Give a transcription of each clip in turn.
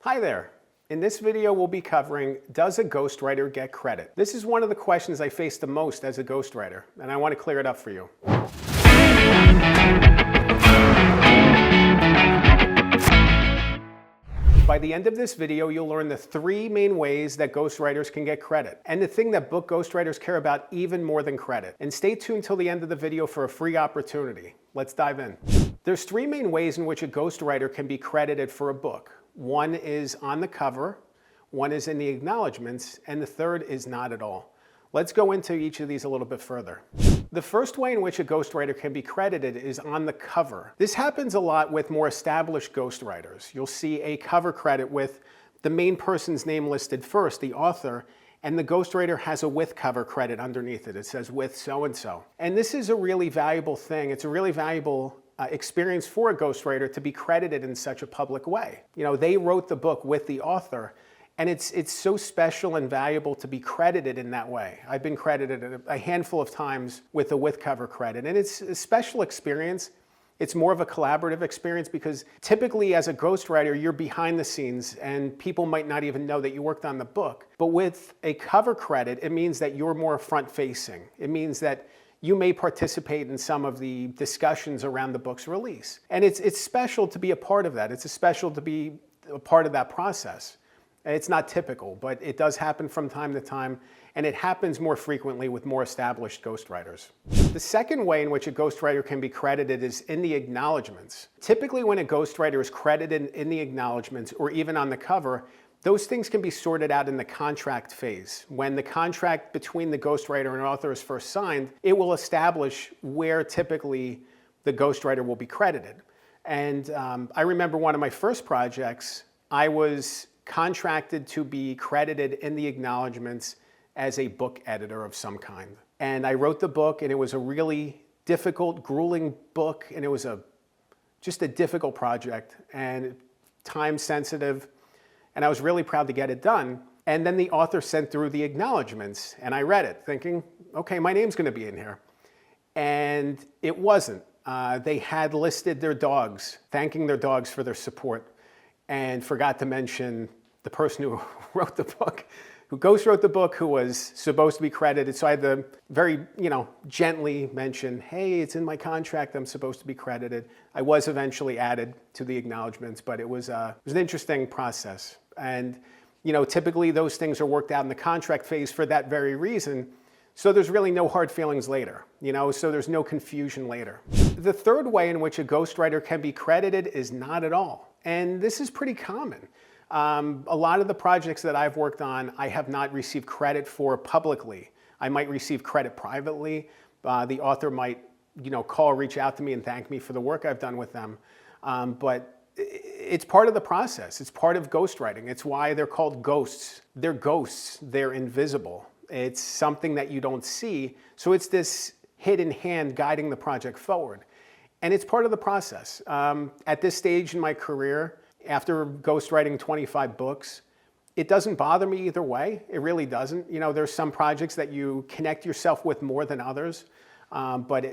Hi there. In this video, we'll be covering, does a ghostwriter get credit? This is one of the questions I face the most as a ghostwriter, and I want to clear it up for you. By the end of this video, you'll learn the 3 main ways that ghostwriters can get credit, and the thing that book ghostwriters care about even more than credit. And stay tuned till the end of the video for a free opportunity. Let's dive in. There's 3 main ways in which a ghostwriter can be credited for a book. One is on the cover, one is in the acknowledgements, and the third is not at all. Let's go into each of these a little bit further. The first way in which a ghostwriter can be credited is on the cover. This happens a lot with more established ghostwriters. You'll see a cover credit with the main person's name listed first, the author, and the ghostwriter has a with cover credit underneath it. It says with so-and-so. And this is a really valuable thing. It's a really valuable experience for a ghostwriter to be credited in such a public way. You know, they wrote the book with the author, and it's so special and valuable to be credited in that way. I've been credited a handful of times with the with cover credit, and it's a special experience. It's more of a collaborative experience because typically as a ghostwriter, you're behind the scenes and people might not even know that you worked on the book. But with a cover credit, it means that you're more front facing. It means that you may participate in some of the discussions around the book's release. And it's special to be a part of that. It's special to be a part of that process. It's not typical, but it does happen from time to time, and it happens more frequently with more established ghostwriters. The second way in which a ghostwriter can be credited is in the acknowledgements. Typically when a ghostwriter is credited in the acknowledgements or even on the cover, those things can be sorted out in the contract phase. When the contract between the ghostwriter and author is first signed, it will establish where typically the ghostwriter will be credited. And I remember one of my first projects, I was contracted to be credited in the acknowledgements as a book editor of some kind. And I wrote the book, and it was a really difficult, grueling book, and it was just a difficult project and time sensitive. And I was really proud to get it done. And then the author sent through the acknowledgements, and I read it thinking, okay, my name's gonna be in here. And it wasn't. They had listed their dogs, thanking their dogs for their support, and forgot to mention the person who wrote the book, who ghost-wrote the book, who was supposed to be credited. So I had to very, gently mention, hey, it's in my contract, I'm supposed to be credited. I was eventually added to the acknowledgements, but it was an interesting process. And, typically those things are worked out in the contract phase for that very reason. So there's really no hard feelings later, so there's no confusion later. The third way in which a ghostwriter can be credited is not at all. And this is pretty common. A lot of the projects that I've worked on, I have not received credit for publicly. I might receive credit privately. The author might, call or reach out to me and thank me for the work I've done with them. But it's part of the process. It's part of ghostwriting. It's why they're called ghosts. They're ghosts. They're invisible. It's something that you don't see. So it's this hidden hand guiding the project forward. And it's part of the process. At this stage in my career, after ghostwriting 25 books, it doesn't bother me either way. It really doesn't. There's some projects that you connect yourself with more than others. But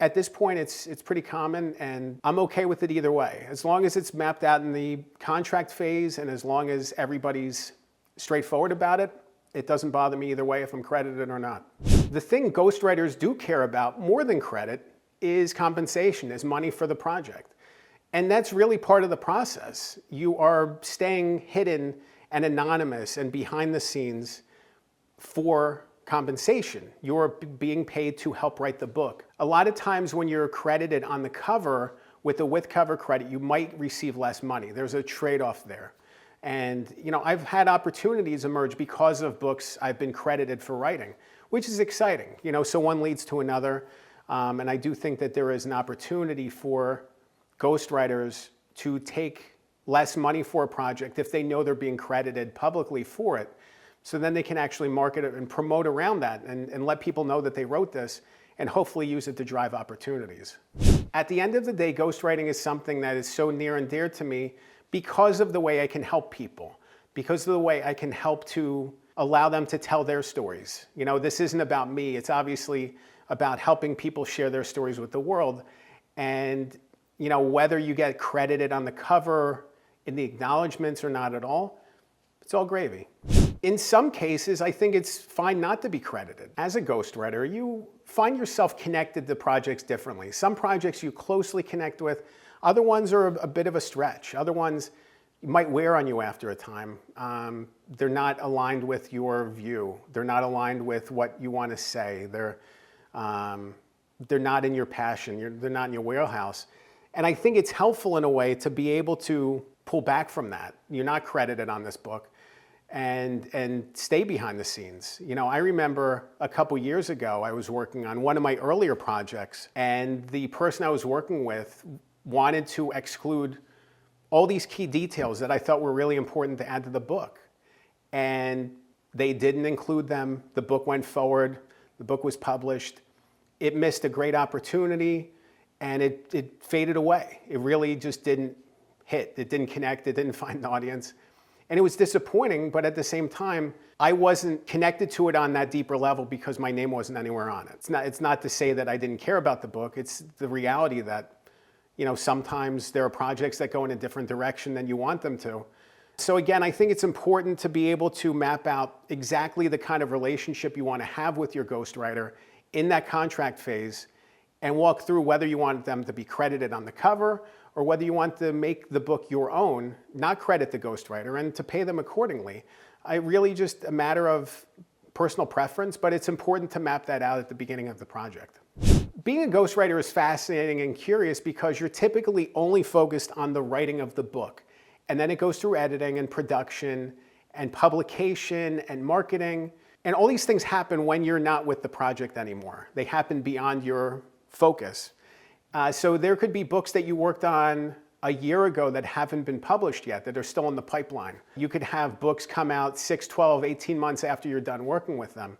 at this point, it's pretty common, and I'm okay with it either way. As long as it's mapped out in the contract phase and as long as everybody's straightforward about it, it doesn't bother me either way if I'm credited or not. The thing ghostwriters do care about more than credit is compensation, is money for the project. And that's really part of the process. You are staying hidden and anonymous and behind the scenes for compensation. You're being paid to help write the book. A lot of times when you're credited on the cover with a with cover credit, you might receive less money. There's a trade-off there. And I've had opportunities emerge because of books I've been credited for writing, which is exciting. So one leads to another. And I do think that there is an opportunity for ghostwriters to take less money for a project if they know they're being credited publicly for it. So then they can actually market it and promote around that and let people know that they wrote this and hopefully use it to drive opportunities. At the end of the day, ghostwriting is something that is so near and dear to me because of the way I can help people, because of the way I can help to allow them to tell their stories. This isn't about me. It's obviously about helping people share their stories with the world. And whether you get credited on the cover in the acknowledgements or not at all, it's all gravy. In some cases, I think it's fine not to be credited. As a ghostwriter, you find yourself connected to projects differently. Some projects you closely connect with, other ones are a bit of a stretch. Other ones might wear on you after a time. They're not aligned with your view. They're not aligned with what you want to say. They're not in your passion. They're not in your wheelhouse. And I think it's helpful in a way to be able to pull back from that. You're not credited on this book, and stay behind the scenes. You know, I remember a couple years ago, I was working on one of my earlier projects, and the person I was working with wanted to exclude all these key details that I thought were really important to add to the book. And they didn't include them. The book went forward. The book was published. It missed a great opportunity, and it faded away. It really just didn't hit. It didn't connect. It didn't find an audience. And it was disappointing, but at the same time, I wasn't connected to it on that deeper level because my name wasn't anywhere on it. It's not to say that I didn't care about the book. It's the reality that, you know, sometimes there are projects that go in a different direction than you want them to. So again, I think it's important to be able to map out exactly the kind of relationship you want to have with your ghostwriter in that contract phase, and walk through whether you want them to be credited on the cover or whether you want to make the book your own, not credit the ghostwriter, and to pay them accordingly. Really just a matter of personal preference, but it's important to map that out at the beginning of the project. Being a ghostwriter is fascinating and curious because you're typically only focused on the writing of the book, and then it goes through editing and production and publication and marketing, and all these things happen when you're not with the project anymore. They happen beyond your focus. So there could be books that you worked on a year ago that haven't been published yet, that are still in the pipeline. You could have books come out 6, 12, 18 months after you're done working with them.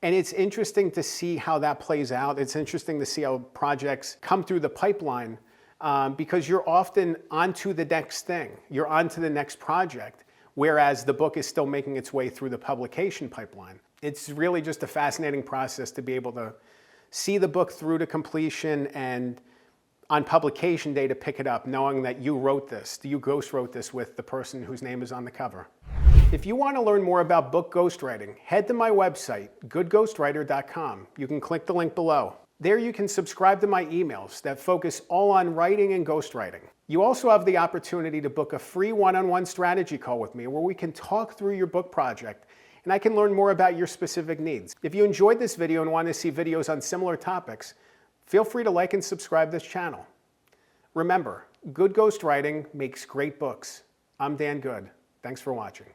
And it's interesting to see how that plays out. It's interesting to see how projects come through the pipeline because you're often onto the next thing. You're onto the next project, whereas the book is still making its way through the publication pipeline. It's really just a fascinating process to be able to see the book through to completion, and on publication day to pick it up, knowing that you wrote this, you ghost wrote this with the person whose name is on the cover. If you want to learn more about book ghostwriting, head to my website, goodghostwriter.com. You can click the link below. There you can subscribe to my emails that focus all on writing and ghostwriting. You also have the opportunity to book a free one-on-one strategy call with me where we can talk through your book project and I can learn more about your specific needs. If you enjoyed this video and want to see videos on similar topics, feel free to like and subscribe this channel. Remember, good ghostwriting makes great books. I'm Dan Good. Thanks for watching.